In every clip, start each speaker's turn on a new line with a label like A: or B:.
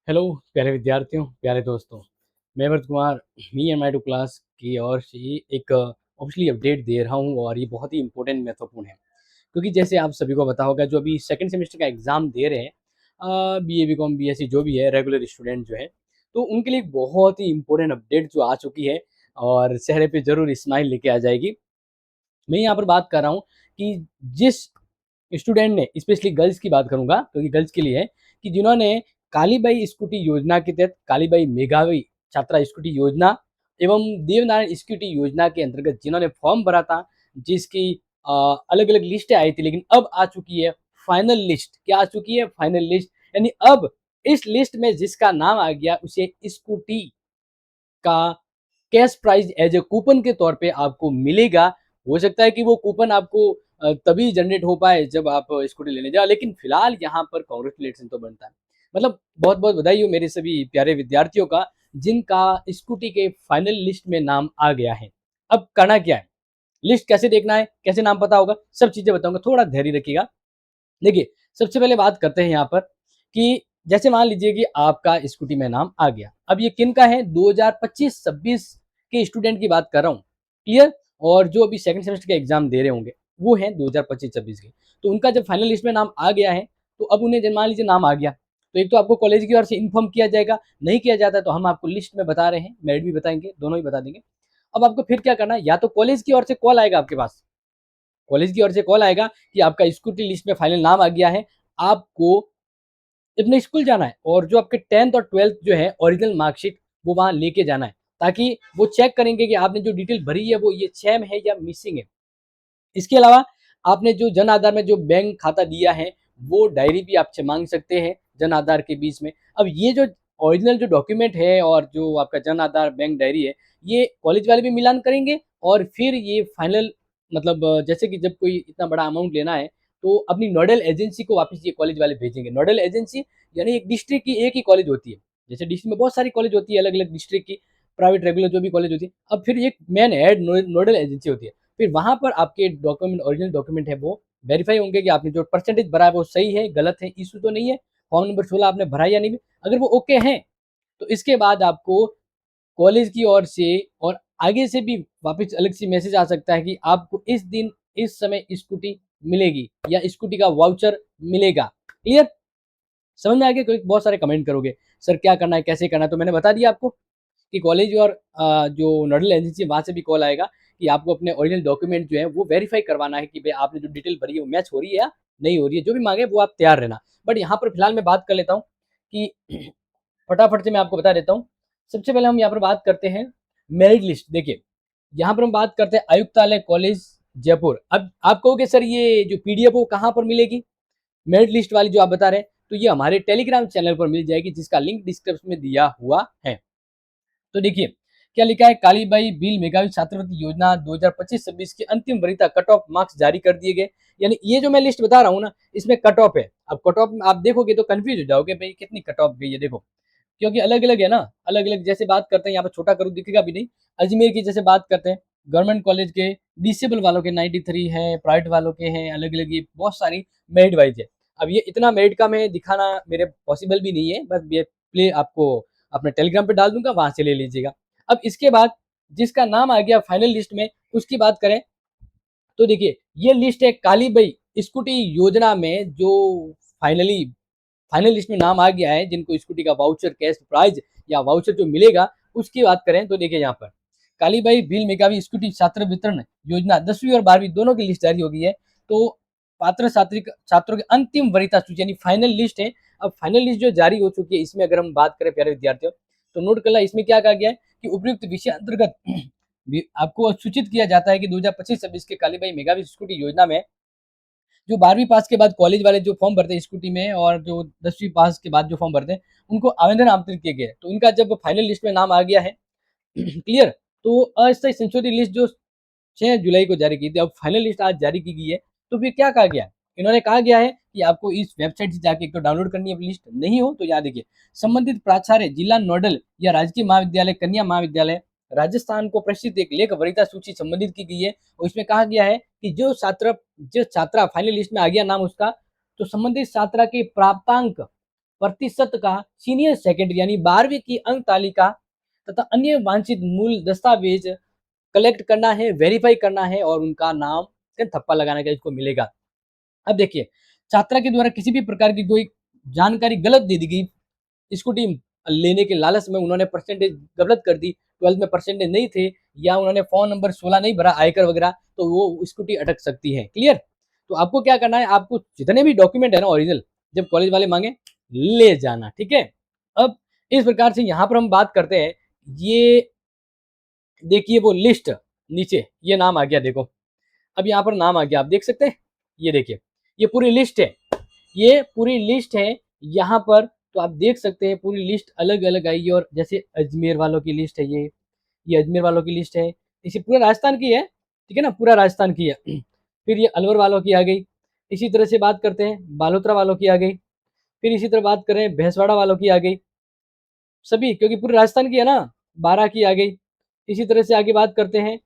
A: Hello प्यारे विद्यार्थियों, प्यारे दोस्तों। मैं वर्त Kumar me and my two class की ओर से एक ऑफिशियली अपडेट दे रहा हूँ और ये बहुत ही इम्पोर्टेंट महत्वपूर्ण है। क्योंकि जैसे आप सभी को पता होगा, जो अभी सेकंड सेमेस्टर का एग्ज़ाम दे रहे हैं, बीए, बीकॉम, बीएससी जो भी है, रेगुलर स्टूडेंट जो है, तो उनके लिए एक बहुत ही इम्पोर्टेंट अपडेट जो आ चुकी है और चेहरे पे ज़रूर स्माइल लेके आ जाएगी। मैं यहाँ पर बात कर रहा हूँ कि जिस स्टूडेंट ने, स्पेशली गर्ल्स की बात करूँगा क्योंकि गर्ल्स के लिए है, कि जिन्होंने कालीबाई स्कूटी योजना के तहत कालीबाई मेघावी छात्रा स्कूटी योजना एवं देवनारायण स्कूटी योजना के अंतर्गत जिन्होंने फॉर्म भरा था, जिसकी अलग अलग लिस्टें आई थी, लेकिन अब आ चुकी है फाइनल लिस्ट। क्या आ चुकी है? Final list. यानी अब इस लिस्ट में जिसका नाम आ गया उसे स्कूटी का cash prize as a coupon के तौर पे आपको मिलेगा। हो सकता है कि वो कूपन आपको तभी जनरेट हो पाए जब आप स्कूटी लेने जाओ, लेकिन फिलहाल यहाँ पर कांग्रेचुलेशन तो बनता है। मतलब बहुत बहुत बधाई हो मेरे सभी प्यारे विद्यार्थियों का, जिनका स्कूटी के फाइनल लिस्ट में नाम आ गया है। अब करना क्या है, लिस्ट कैसे देखना है, कैसे नाम पता होगा, सब चीजें बताऊंगा, थोड़ा धैर्य रखिएगा। देखिए, सबसे पहले बात करते हैं यहाँ पर कि जैसे मान लीजिए कि आपका स्कूटी में नाम आ गया। अब ये किन का है? 2025-26 के स्टूडेंट की बात कर रहा हूँ। क्लियर? और जो अभी सेकंड सेमेस्टर के एग्जाम दे रहे होंगे वो हैं 2025-26 के। तो उनका जब फाइनल लिस्ट में नाम आ गया है, तो अब उन्हें मान लीजिए नाम आ गया, तो एक तो आपको कॉलेज की ओर से इन्फॉर्म किया जाएगा। नहीं किया जाता तो हम आपको लिस्ट में बता रहे हैं, मेरिट भी बताएंगे, दोनों ही बता देंगे। अब आपको फिर क्या करना है, या तो कॉलेज की ओर से कॉल आएगा आपके पास, कॉलेज की ओर से कॉल आएगा कि आपका स्कूटी लिस्ट में फाइनल नाम आ गया है। आपको अपने स्कूल जाना है और जो आपके 10th और 12th जो है ओरिजिनल मार्कशीट, वो वहां लेके जाना है, ताकि वो चेक करेंगे कि आपने जो डिटेल भरी है वो ये सेम है या मिसिंग है। इसके अलावा आपने जो जन आधार में जो बैंक खाता दिया है, वो डायरी भी आपसे मांग सकते हैं जन आधार के बीच में। अब ये जो ओरिजिनल जो डॉक्यूमेंट है और जो आपका जन आधार बैंक डायरी है, ये कॉलेज वाले भी मिलान करेंगे और फिर ये फाइनल, मतलब जैसे कि जब कोई इतना बड़ा अमाउंट लेना है, तो अपनी नोडल एजेंसी को वापस ये कॉलेज वाले भेजेंगे। नोडल एजेंसी यानी एक डिस्ट्रिक्ट की एक ही कॉलेज होती है। जैसे डिस्ट्रिक्ट में बहुत सारी कॉलेज होती है, अलग अलग डिस्ट्रिक्ट की प्राइवेट रेगुलर जो भी कॉलेज होती है, अब फिर एक मेन हेड नोडल एजेंसी होती है। फिर वहां पर आपके डॉक्यूमेंट, ओरिजिनल डॉक्यूमेंट है, वो वेरीफाई होंगे कि आपने जो परसेंटेज भरा है वो सही है, गलत है, इशू तो नहीं है, फॉर्म नंबर 16 आपने भरा या नहीं। अगर वो ओके हैं, तो इसके बाद आपको कॉलेज की ओर से और आगे से भी वापस अलग से मैसेज आ सकता है कि आपको इस दिन इस समय स्कूटी मिलेगी या स्कूटी का वाउचर मिलेगा। क्लियर? समझ में आ गया? क्योंकि बहुत सारे कमेंट करोगे, सर क्या करना है, कैसे करना है, तो मैंने बता दिया आपको कि कॉलेज और जो नोडल एजेंसी वहाँ से भी कॉल आएगा कि आपको अपने ओरिजिनल डॉक्यूमेंट जो है वो वेरीफाई करवाना है कि भाई आपने जो डिटेल भरी है वो मैच हो रही है या नहीं हो रही है। जो भी मांगे वो आप तैयार रहना। बट यहाँ पर फिलहाल मैं बात कर लेता हूँ कि फटाफट से मैं आपको बता देता हूँ। सबसे पहले हम यहाँ पर बात करते हैं मेरिट लिस्ट। देखिए, यहाँ पर हम बात करते हैं आयुक्तालय कॉलेज जयपुर। अब आप कहोगे सर ये जो पीडीएफ वो कहाँ पर मिलेगी, मेरिट लिस्ट वाली जो आप बता रहे हैं? तो ये हमारे टेलीग्राम चैनल पर मिल जाएगी, जिसका लिंक डिस्क्रिप्शन में दिया हुआ है। तो देखिए क्या लिखा है, कालीबाई बिल मेघावी छात्रवृत्ति योजना 2025-26 की अंतिम वरीयता कट ऑफ मार्क्स जारी कर दिए गए। यानी ये जो मैं लिस्ट बता रहा हूँ ना, इसमें कट ऑफ है। अब कट ऑफ आप देखोगे तो कंफ्यूज हो जाओगे, भाई कितनी कट ऑफ गई है, देखो क्योंकि अलग अलग है ना, अलग अलग। जैसे बात करते हैं, यहाँ पर छोटा करूँ दिखेगा भी नहीं, अजमेर की जैसे बात करते हैं, गवर्नमेंट कॉलेज के डिसेबल वालों के 93 है, प्राइवेट वालों के हैं अलग अलग, ये बहुत सारी मेरिट वाइज है। अब ये इतना मेरिट का मैं दिखाना मेरे पॉसिबल भी नहीं है, बस ये प्ले आपको अपने टेलीग्राम पे डाल दूंगा, वहां से ले लीजिएगा। अब इसके बाद जिसका नाम आ गया फाइनल लिस्ट में, उसकी बात करें तो देखिए ये लिस्ट है कालीबाई स्कूटी योजना में, जो फाइनली फाइनल लिस्ट में नाम आ गया है, जिनको स्कूटी का वाउचर, कैश प्राइज या वाउचर जो मिलेगा, उसकी बात करें तो देखिए यहाँ पर कालीबाई भील मेघावी स्कूटी छात्र वितरण योजना 10वीं और 12वीं दोनों की लिस्ट जारी हो गई है। तो पात्र छात्रों की अंतिम वरीयता सूची यानी फाइनल लिस्ट है। अब फाइनल लिस्ट जो जारी हो चुकी है, इसमें अगर हम बात करें प्यारे विद्यार्थियों, तो नोट कर ला, इसमें क्या कहा गया है कि उपयुक्त विषय अंतर्गत आपको सूचित किया जाता है कि 2025-26 के कालीबाई मेघावी स्कूटी योजना में जो 12वीं पास के बाद कॉलेज वाले जो फॉर्म भरते हैं स्कूटी में, और जो 10वीं पास के बाद जो फॉर्म भरते हैं, उनको आवेदन आमंत्रित किए गए। तो उनका जब फाइनल लिस्ट में नाम आ गया है क्लियर, तो अस्थायी संशोधित लिस्ट जो 6 जुलाई को जारी की थी, अब फाइनल लिस्ट आज जारी की गई है। तो फिर क्या कहा गया, इन्होंने कहा गया है कि आपको इस वेबसाइट से जाके एक तो डाउनलोड करनी है लिस्ट, नहीं हो तो याद देखिए संबंधित प्राचार्य, जिला नोडल या राजकीय महाविद्यालय, कन्या महाविद्यालय राजस्थान को प्रसिद्ध एक लेख वरीयता सूची संबंधित की गई है, और इसमें कहा गया है कि जो छात्रा फाइनल लिस्ट में आ गया नाम उसका, तो संबंधित छात्रा के प्राप्तांक प्रतिशत का सीनियर सेकेंडरी यानी 12वीं की अंक तालिका तथा अन्य वांछित मूल दस्तावेज कलेक्ट करना है, वेरीफाई करना है और उनका नाम थप्पा लगाने का इसको मिलेगा। अब देखिए, छात्रा के द्वारा किसी भी प्रकार की कोई जानकारी गलत दे दी गई, स्कूटी लेने के लालच में उन्होंने परसेंटेज गलत कर दी, 12th में परसेंटेज नहीं थे या उन्होंने फॉर्म नंबर 16 नहीं भरा आयकर वगैरह, तो वो स्कूटी अटक सकती है। क्लियर? तो आपको क्या करना है, आपको जितने भी डॉक्यूमेंट है ना ओरिजिनल, जब कॉलेज वाले मांगे ले जाना, ठीक है। अब इस प्रकार से यहाँ पर हम बात करते हैं, ये देखिए वो लिस्ट, नीचे ये नाम आ गया देखो, अब यहाँ पर नाम आ गया, आप देख सकते हैं, ये देखिए ये पूरी लिस्ट है, ये पूरी लिस्ट है यहाँ पर। तो आप देख सकते हैं पूरी लिस्ट अलग अलग आई है, और जैसे अजमेर वालों की लिस्ट है, ये अजमेर वालों की लिस्ट है, इसी पूरा राजस्थान की है, ठीक है ना, पूरा राजस्थान की है। फिर ये अलवर वालों की आ गई, इसी तरह से बात करते हैं बालोतरा वालों की आ गई, फिर इसी तरह बात करें भैंसवाड़ा वालों की आ गई, सभी क्योंकि पूरे राजस्थान की है ना, 12 की आ गई। इसी तरह से आगे बात करते हैं,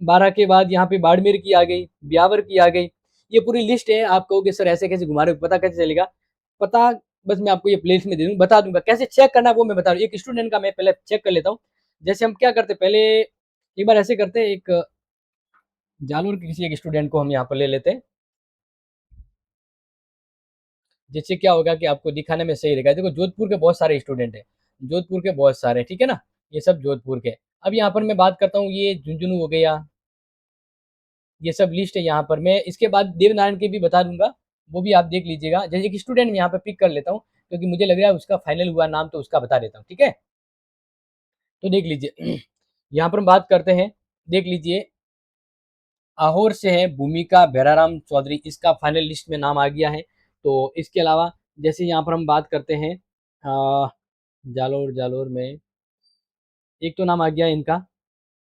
A: 12 के बाद यहाँ पे बाड़मेर की आ गई, ब्यावर की आ गई, ये पूरी लिस्ट है। आप कहोगे सर ऐसे कैसे घुमा रहे हो, पता कैसे चलेगा? पता बस मैं आपको ये प्लेलिस्ट में दे दूँ, बता दूंगा कैसे चेक करना है वो मैं बता रहा हूँ। एक स्टूडेंट का मैं पहले चेक कर लेता हूँ। जैसे हम क्या करते पहले, एक बार ऐसे करते हैं, एक जालोर के किसी एक स्टूडेंट को हम यहाँ पर ले लेते हैं, जिससे क्या होगा कि आपको दिखाने में सही रहेगा। देखो जोधपुर के बहुत सारे स्टूडेंट हैं, जोधपुर के बहुत सारे, ठीक है ना, ये सब जोधपुर के। अब यहाँ पर मैं बात करता हूँ, ये झुंझुनू हो गया, ये सब लिस्ट है यहाँ पर। मैं इसके बाद देवनारायण के भी बता दूंगा, वो भी आप देख लीजिएगा। जैसे एक स्टूडेंट मैं यहाँ पर पिक कर लेता हूँ, क्योंकि मुझे लग रहा है उसका फाइनल हुआ नाम, तो उसका बता देता हूँ, ठीक है। तो देख लीजिए यहाँ पर हम बात करते हैं, देख लीजिए आहोर से है भूमिका भैराराम चौधरी, इसका फाइनल लिस्ट में नाम आ गया है। तो इसके अलावा जैसे यहाँ पर हम बात करते हैं, जालोर, जालोर में एक तो नाम आ गया इनका,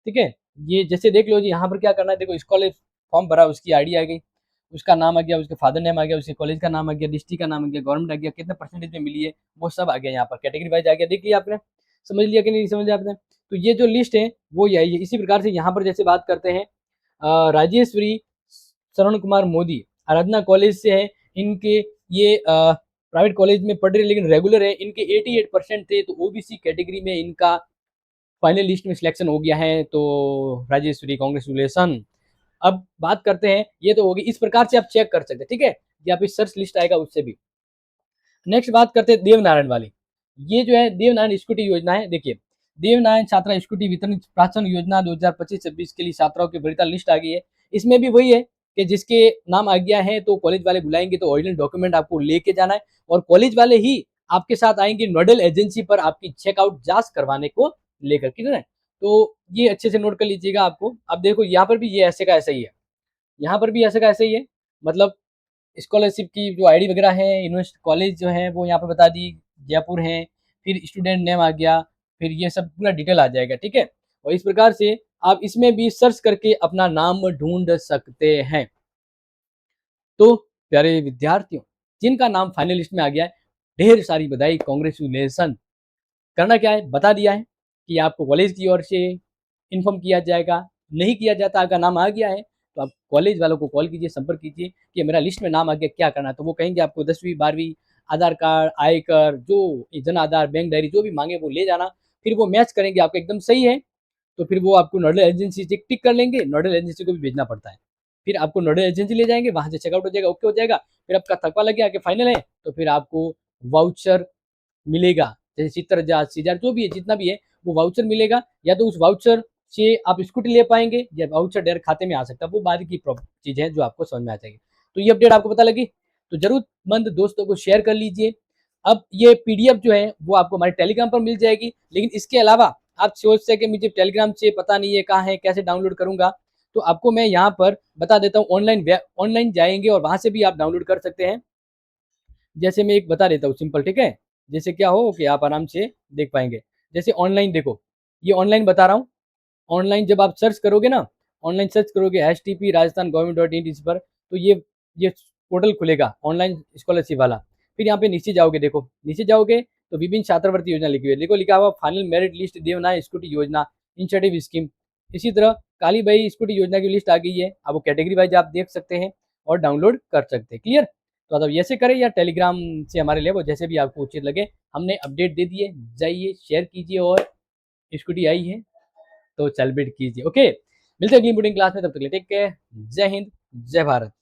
A: ठीक है। ये जैसे देख लो जी, यहाँ पर क्या करना है, देखो स्कॉलर फॉर्म भरा, उसकी आईडी आ गई, उसका नाम आ गया, उसके फादर नेम आ गया, उसके कॉलेज का नाम आ गया, डिस्ट्रिक्ट का नाम आ गया, गवर्नमेंट आ गया, कितने परसेंटेज में मिली है वो सब आ गया यहाँ पर, कैटेगरी वाइज आ गया। देख लिया आपने, समझ लिया कि नहीं समझ लिया आपने? तो ये जो लिस्ट है वो यही है। इसी प्रकार से यहाँ पर जैसे बात करते हैं, राजेश्वरी शरण कुमार मोदी आराधना कॉलेज से है, इनके ये प्राइवेट कॉलेज में पढ़ रहे हैं लेकिन रेगुलर है, इनके 88% थे, तो ओबीसी कैटेगरी में इनका फाइनल लिस्ट में सिलेक्शन हो गया है। तो राजेश्वरी कांग्रेचुलेसन। अब बात करते हैं, ये तो होगी, इस प्रकार से आप चेक कर सकते हैं, ठीक है, या फिर सर्च लिस्ट आएगा उससे भी। नेक्स्ट बात करते हैं देवनारायण वाली, ये जो है देवनारायण स्कूटी योजना है। देखिए देवनारायण छात्रा स्कूटी वितरण प्राचन योजना 2025-26 के लिए छात्राओं की वरीयता लिस्ट आ गई है। इसमें भी वही है कि जिसके नाम आ गया है तो कॉलेज वाले बुलाएंगे, तो ओरिजिनल डॉक्यूमेंट आपको लेके जाना है, और कॉलेज वाले ही आपके साथ आएंगे नोडल एजेंसी पर आपकी चेकआउट जांच करवाने को लेकर, ठीक है। तो ये अच्छे से नोट कर लीजिएगा आपको। अब देखो यहाँ पर भी ये ऐसे का ऐसा ही है, यहाँ पर भी ऐसे का ऐसा ही है, मतलब स्कॉलरशिप की जो आईडी वगैरह है, यूनिवर्सिटी कॉलेज जो है वो यहाँ पे बता दी, जयपुर है, फिर स्टूडेंट नेम आ गया, फिर ये सब पूरा डिटेल आ जाएगा, ठीक है। और इस प्रकार से आप इसमें भी सर्च करके अपना नाम ढूंढ सकते हैं। तो प्यारे विद्यार्थियों, जिनका नाम फाइनल लिस्ट में आ गया है, ढेर सारी बधाई, कांग्रेचुलेसन। करना क्या है, बता दिया है कि आपको कॉलेज की ओर से इन्फॉर्म किया जाएगा। नहीं किया जाता, अगर नाम आ गया है तो आप कॉलेज वालों को कॉल कीजिए, संपर्क कीजिए कि मेरा लिस्ट में नाम आ गया, क्या करना है। तो वो कहेंगे आपको 10वीं 12वीं आधार कार्ड, आयकर, जो जन आधार, बैंक डायरी जो भी मांगे वो ले जाना। फिर वो मैच करेंगे, आपका एकदम सही है तो फिर वो आपको नोडल एजेंसी से टिक कर लेंगे, नोडल एजेंसी को भी भेजना पड़ता है। फिर आपको नोडल एजेंसी ले जाएंगे, वहां से चेकआउट हो जाएगा, ओके हो जाएगा। फिर आपका तकवा लग गया कि फाइनल है, तो फिर आपको वाउचर मिलेगा, जैसे 70,000 80,000 जो भी है, जितना भी है वो वाउचर मिलेगा। या तो उस वाउचर से आप स्कूटी ले पाएंगे, या वाउचर डायरेक्ट खाते में आ सकता है, वो बारी की चीज है जो आपको समझ में आ जाएगी। तो ये अपडेट आपको पता लगी तो जरूरतमंद दोस्तों को शेयर कर लीजिए। अब ये पीडीएफ जो है वो आपको हमारे टेलीग्राम पर मिल जाएगी, लेकिन इसके अलावा आप सोच सके मुझे टेलीग्राम से पता नहीं है कहाँ है, कैसे डाउनलोड करूंगा, तो आपको मैं यहाँ पर बता देता हूँ। ऑनलाइन जाएंगे और वहां से भी आप डाउनलोड कर सकते हैं। जैसे मैं एक बता देता हूँ सिंपल, ठीक है, जैसे क्या हो कि आप आराम से देख पाएंगे। जैसे ऑनलाइन देखो, ये ऑनलाइन बता रहा हूँ। ऑनलाइन जब आप सर्च करोगे ना, ऑनलाइन सर्च करोगे HTP राजस्थान गवर्नमेंट.इन इस पर, तो ये पोर्टल खुलेगा ऑनलाइन स्कॉलरशिप वाला। फिर यहाँ पे नीचे जाओगे, देखो नीचे जाओगे तो विभिन्न छात्रवृत्ति योजना लिखी हुई है, देखो लिखा हुआ final merit list Devnarayan scooty योजना इंसेटिव स्कीम। इसी तरह काली भाई स्कूटी योजना की लिस्ट आ गई है, अब वो कैटेगरी वाइज आप देख सकते हैं और डाउनलोड कर सकते हैं। क्लियर? तो आप ऐसे करें या टेलीग्राम से हमारे ले वो जैसे भी आपको उचित लगे। हमने अपडेट दे दिए, जाइए शेयर कीजिए और स्कूटी आई है तो सेलिब्रेट कीजिए। ओके, मिलते हैं अगली इंपॉर्टेंट क्लास में, तब तक के लिए टेक केयर। जय हिंद, जय भारत।